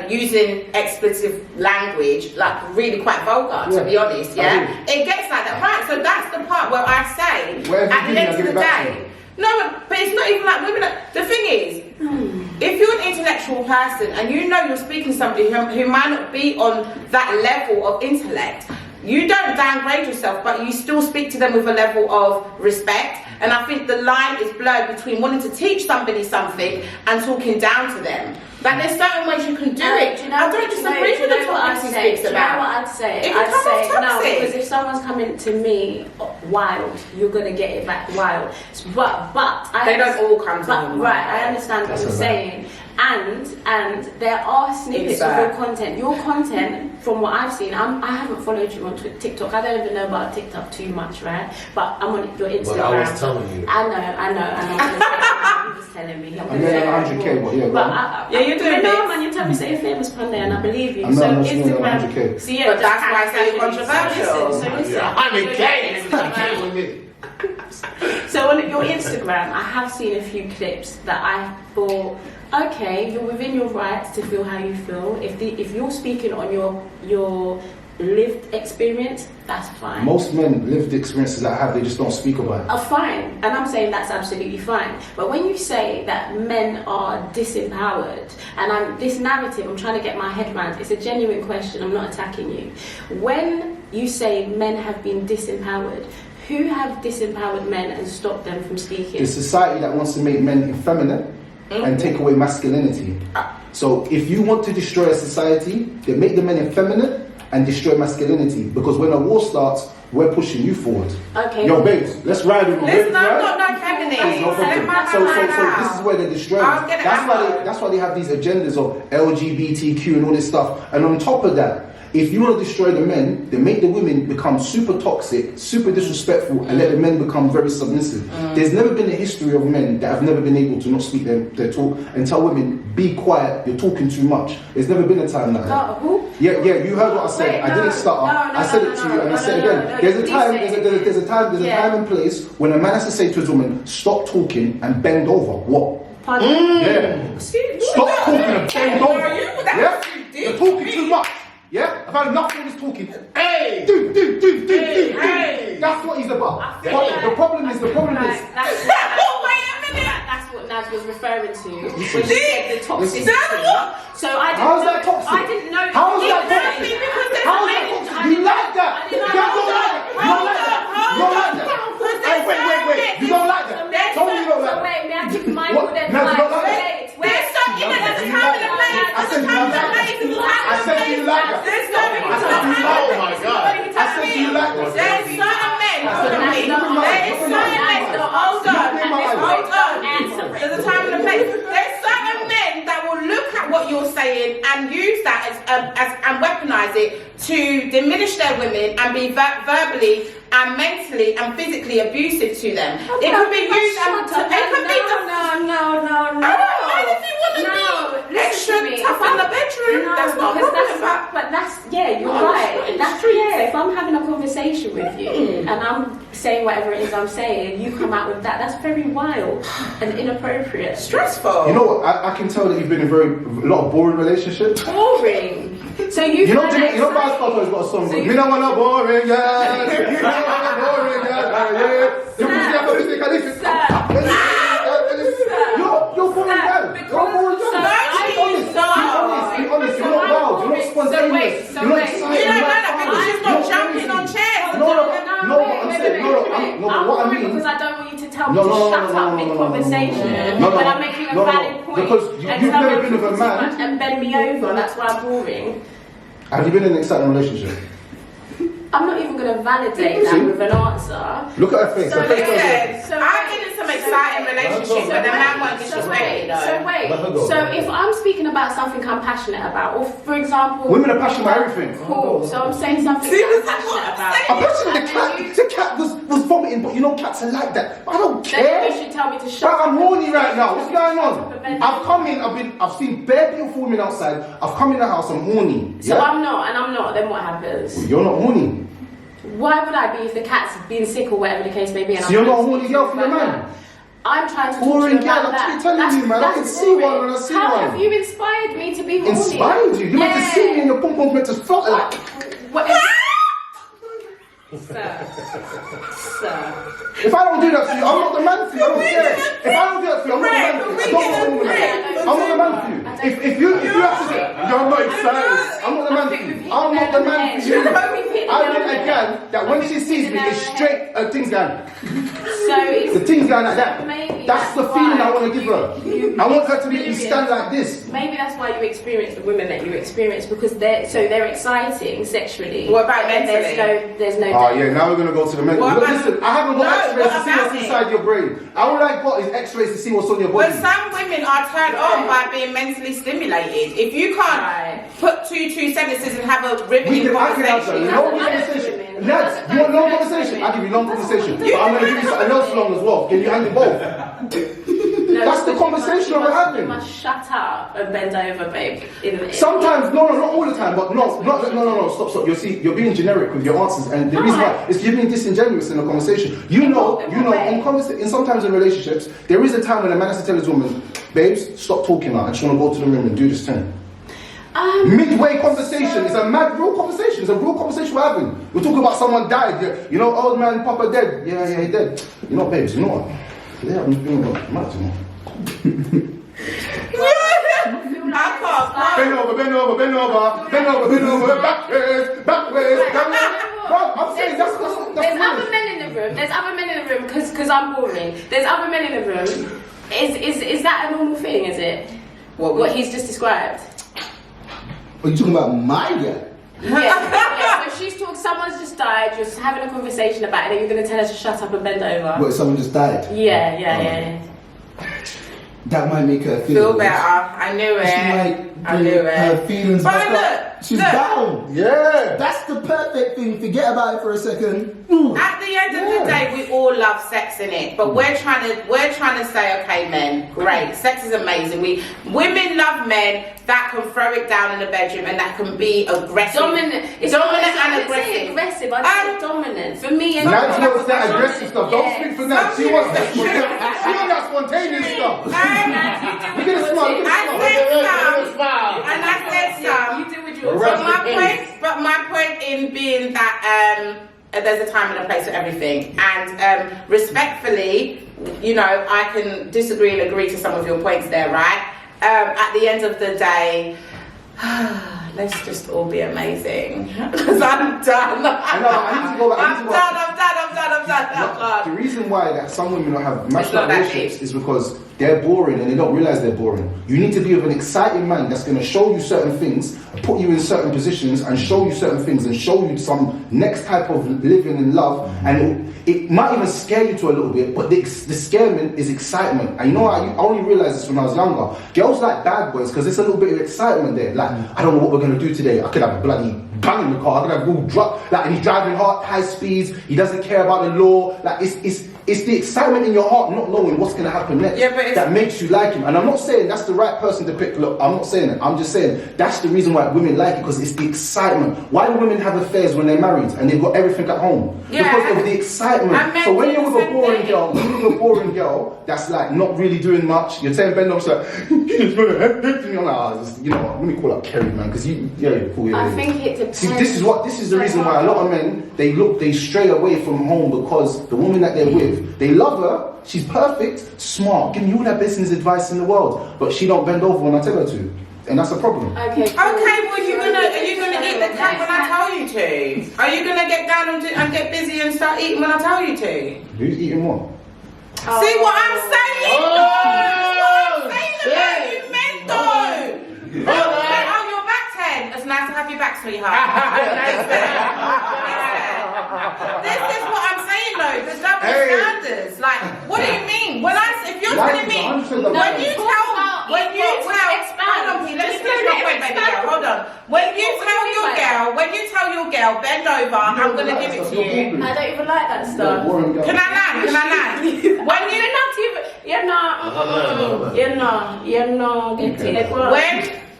using expletive language, like really quite vulgar, to be honest. Yeah, it gets like that, right? So that's the part where I say, at the end of the day. No, but it's not even like women. The thing is, if you're an intellectual person and you know you're speaking to somebody who might not be on that level of intellect, you don't downgrade yourself, but you still speak to them with a level of respect. And I think the line is blurred between wanting to teach somebody something and talking down to them. Like there's certain ways you can do it. I don't disagree with the topics he speaks about. Do you know what I'd say? It I'd becomes say no, toxic. because if someone's coming to me wild, you're gonna get it back wild. But They don't all come to me. Right, I understand what you're saying. And there are snippets of your content. Your content, from what I've seen, I haven't followed you on TikTok. I don't even know about TikTok too much, right? But I'm on your Instagram. Well, I was telling you. I know. He's telling me. I'm getting 100K, but you're doing it. No, man, you're telling me say you're famous Panda, and I believe you. I'm So not Instagram. 100K. So yeah, But that's why I say it's controversial. So listen. I'm with me. So on your Instagram, I have seen a few clips that I thought, okay, you're within your rights to feel how you feel. If you're speaking on your lived experience, that's fine. Most men lived experiences I have, they just don't speak about it. Fine, and I'm saying that's absolutely fine. But when you say that men are disempowered, and this narrative, I'm trying to get my head around. It's a genuine question. I'm not attacking you. When you say men have been disempowered, who have disempowered men and stopped them from speaking? The society that wants to make men effeminate and take away masculinity. So if you want to destroy a society, then make the men effeminate and destroy masculinity. Because when a war starts, we're pushing you forward. Okay. Yo, babes, let's ride with Listen, I'm not feminist. So this is where they're destroying. That's why they have these agendas of LGBTQ and all this stuff. And on top of that, if you want to destroy the men, then make the women become super toxic, super disrespectful, and let the men become very submissive. There's never been a history of men that have never been able to not speak their talk and tell women, be quiet, you're talking too much. There's never been a time like that. Who? Yeah, you heard what I said. I didn't stutter. I said it to you, and I said it again. There's a time and place when a man has to say to his woman, stop talking and bend over. What? Pardon? Yeah. Stop talking and bend over. Yeah? You're talking too much. Yeah? I've had enough of this talking. Hey! Do. Hey. That's what he's about. But the problem is. Wait a minute. That's what Nads was referring to when you said the toxicity. So I didn't How's know. that toxic? I didn't know. How's that toxic? How's that toxic? You like that? You don't like that? You don't like that? Wait. You don't like that? Tell me you don't like that. Wait, may I give my What? good No, you don't like advice? that? There's something that's a time and a place. I said you like that. I said you like that. There's something I said you like that. my God. I said you like that. There's certain men. There's a time and a place. There's certain men that will look at what you're saying and use that as and weaponize it to diminish their women and be verbally and mentally and physically abusive to them. It could be used and it could be No. I don't mind if you want to be extra tough in the bedroom. That's not a problem. But that's, yeah, you're right. That's, yeah, if I'm having a conversation with you and I'm saying whatever it is I'm saying, you come out with that. That's very wild and inappropriate. Stressful. You know what? I can tell that you've been in a lot of boring relationships. Boring. So you know, Basketball has got a song. Me no wanna boring, yeah. Me no wanna boring, yeah. You can see how this is. You're boring, girl. You're boring, girl. Be honest. You're not wild. You're not spontaneous. You're not excited. You don't know that because she's not jumping on chairs. I'm what I boring mean. because I don't want you to tell me to shut up mid-conversation. But I'm making a valid point. Because you've never been with a man and bend me over. That's why I'm boring. Have you been in an exciting relationship? I'm not even going to validate that with an answer. Look at her face. Her face doesn't. I've been in some exciting relationships where the man won't disrespect though. So if I'm speaking about something I'm passionate about, or for example, women are passionate about everything. Cool. So I'm saying something I'm passionate about. I'm passionate. The cat was vomiting, but you know cats are like that. I don't care. Then you should tell me to shut up. I'm horny right now. What's going on? I've come in. I've seen bare beautiful women outside. I've come in the house. I'm horny. So I'm not, and I'm not. Then what happens? You're not horny. Why would I be if the cat's being sick or whatever the case may be? And So you're not a horny girl for your man? I'm trying to talk Boring to you about girl, that. I'm telling you, man. I can see one when I see one. How have you inspired me to be horny? Inspired you? You're meant to see me and your pom pom's meant to flutter like. What? Sir. If I don't do that for you, I'm not the man for you. I don't care. If I don't do that for you, I'm not the man for you. I'm not the man for you. If you have to say, I'm not excited. I'm not the man for you. I'm not the man for you. I want a girl that when she sees me, it's straight. Things going. The things going like that. That's the feeling I want to give her. I want her to make me stand like this. Maybe that's why you experience the women that you experience, because they're exciting sexually. What about mentally? There's no. Oh yeah, now we're gonna go to the mental. Look, listen, I haven't got X-rays to see what's inside your brain. All I got is X-rays to see what's on your body. But some women are turned on by being mentally stimulated. If you can't put two sentences and have a riveting conversation, long conversation. Nads, you want long conversation? I'll give you long conversation. But I'm gonna give you something else long as well. Can you handle both? That's the conversation we're having. You must shut up and bend over, babe. Sometimes, no, not all the time, but no, stop. You're being generic with your answers, and the reason why is you're being disingenuous in the conversation. You know, in sometimes in relationships, there is a time when a man has to tell his woman, babes, stop talking now. I just want to go to the room and do this thing. Midway conversation is a real conversation. It's a real conversation we're having. We're talking about someone died. Yeah, you know, old man, Papa dead. Yeah, he dead. You know, babes, you know what? Yeah, I'm just being mad, you know. Bend over, backwards. I'm saying that's There's other men in the room. There's other men in the room because I'm boring. There's other men in the room. Is that a normal thing? Is it? What he's just described? Are you talking about my girl? Yeah. So she's talking. Someone's just died. You're just having a conversation about it, and you're going to tell her to shut up and bend over. What? Someone just died? Yeah. That might make her feel better. I knew it. Her feelings but back up. She's down. Yeah. That's the perfect thing. Forget about it for a second. At the end of the day, we all love sex in it, but we're trying to say, okay, men, great, sex is amazing. Women love men that can throw it down in the bedroom and that can be aggressive. Dominant and aggressive. I say dominant. For me, Nads wants that aggressive stuff. Don't speak for Nads. She wants that spontaneous stuff. Look at the smile. I said some. You do what you But my point in being that there's a time and a place for everything, and respectfully, you know, I can disagree and agree to some of your points there, right? At the end of the day, let's just all be amazing. Because I'm done. I need to go back. I'm done. The reason why that some women don't have masculine relationships is because they're boring and they don't realize they're boring. You need to be with an exciting man that's going to show you certain things, put you in certain positions and show you certain things and show you some next type of living and love. And it might even scare you to a little bit, but the scarement is excitement. And you know what? I only realized this when I was younger. Girls like bad boys because there's a little bit of excitement there. Like, I don't know what we're going to do today. I could have a bloody bang in the car. I could have a drop. Like, and he's driving high speeds. He doesn't care about the law. Like, it's the excitement in your heart, not knowing what's going to happen next, that makes you like him. And I'm not saying that's the right person to pick. Look, I'm not saying it. I'm just saying that's the reason why women like it, because it's the excitement. Why do women have affairs when they're married and they've got everything at home? Because of the excitement. So when you're with a boring girl, that's like not really doing much, you're saying, bend over, like, he's gonna hit me. I'm like, you know what, let me call up Kerry, man, because cool. I think it depends. See, this is the reason why a lot of men, they stray away from home, because the woman that they're with, they love her, she's perfect, smart, giving you all that business advice in the world, but she don't bend over when I tell her to. And that's a problem. Okay, well, are you gonna eat the cat when I tell you to? Are you gonna get down and get busy and start eating when I tell you to? Who's eating what? See what I'm saying? What I'm saying, you men though. Oh, you're back 10. It's nice to have you back, sweetheart. This is what I'm saying though, the double standards. Like, what do you mean? If you're telling me, when you tell, hold on, P, let me finish my point, baby girl, hold on. When you tell your girl, bend over, I'm gonna give it to you. I don't even like that stuff. Can I land? You're not getting it.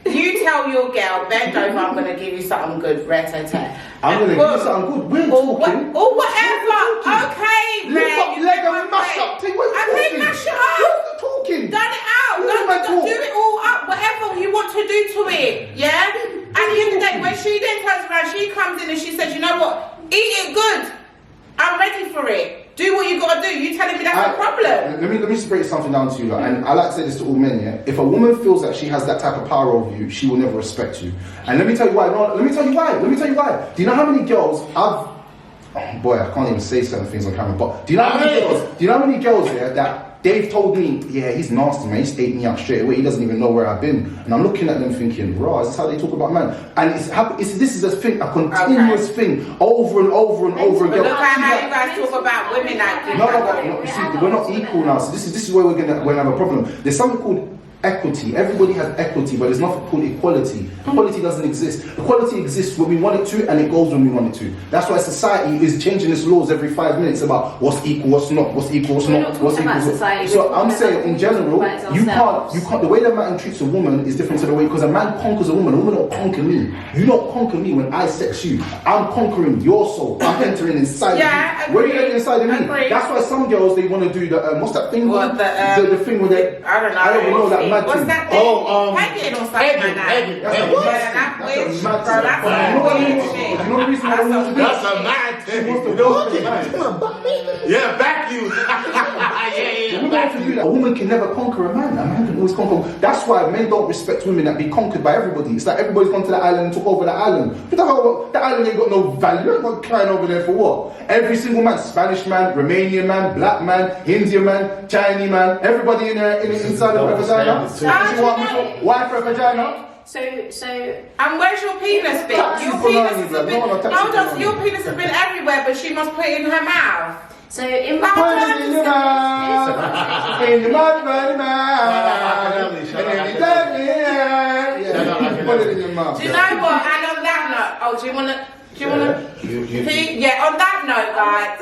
When you tell your girl, bend over, I'm gonna give you something good, ret-a-tat. I'm gonna give you something good. We're talking. Or whatever. Okay, man. Lift up your leg and mash up. Okay, mash it up. You're talking. Done it out. Do it all up. Whatever you want to do to it. Yeah? At the end of the day, when she then turns around, she comes in and she says, you know what? Eat it good. I'm ready for it. Do what you gotta do. You telling me that's a problem? Let me break something down to you, and I like to say this to all men, yeah? If a woman feels that she has that type of power over you, she will never respect you. And let me tell you why. No, let me tell you why. Do you know how many girls boy, I can't even say certain things on camera, but do you know how many girls here that they've told me, yeah, he's nasty, man, he's ate me up straight away, he doesn't even know where I've been. And I'm looking at them thinking, bro, is this how they talk about man? And this is a thing, a continuous thing, over and over and over again. Look at how you guys talk about women like No, see, we're not equal now, so this is where we're gonna have a problem. There's something called equity. Everybody has equity, but there's nothing called equality. Equality doesn't exist. Equality exists when we want it to, and it goes when we want it to. That's why society is changing its laws every 5 minutes about what's equal, what's not, what's equal, what's not, what's equal. So I'm saying, in general, you can't. The way that man treats a woman is different to the way, because a man conquers a woman don't conquer me. You don't conquer me when I sex you. I'm conquering your soul. I'm entering inside of you. When you enter inside of me, that's why some girls, they want to do the what's that thing? The thing where they I don't know that. What's that thing? Pegging or something like that. That's a mad thing. Yeah, back you. A woman can never conquer a man. A man can always conquer. That's why men don't respect women that be conquered by everybody. It's like everybody's gone to the island and took over the island. But the island ain't got no value. You ain't got client over there for what? Every single man, Spanish man, Romanian man, black man, Indian man, Chinese man, everybody inside of a vagina. Why for a vagina? So, and where's your penis been? Hold on, your penis has been everywhere, but she must put it in her mouth. So in my put it in your mouth. Do you know what? And on that note, do you wanna? Yeah, on that note, guys,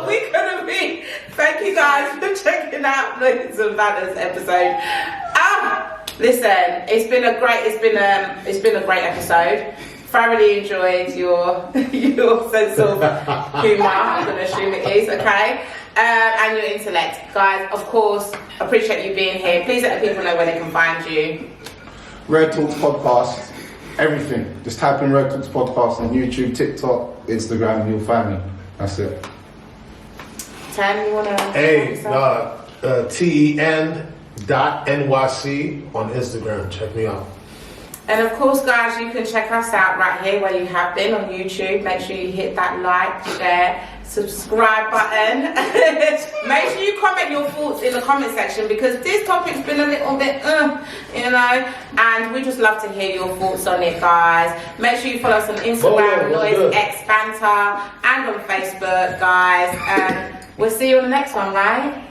we're gonna be. Thank you guys for checking out Host Nads episode. Listen, it's been a great episode. Thoroughly enjoyed your sense of humour. I'm gonna assume it is, okay? And your intellect, guys. Of course, appreciate you being here. Please let the people know where they can find you. Red Talks Podcast. Everything. Just type in Red Talks Podcast on YouTube, TikTok, Instagram, and you'll find me. That's it. Tan, you wanna? TEN.NYC on Instagram. Check me out. And of course, guys, you can check us out right here where you have been on YouTube. Make sure you hit that like, share, subscribe button. Make sure you comment your thoughts in the comment section, because this topic's been a little bit, and we just love to hear your thoughts on it, guys. Make sure you follow us on Instagram, Noise X Banter, and on Facebook, guys. We'll see you on the next one, right?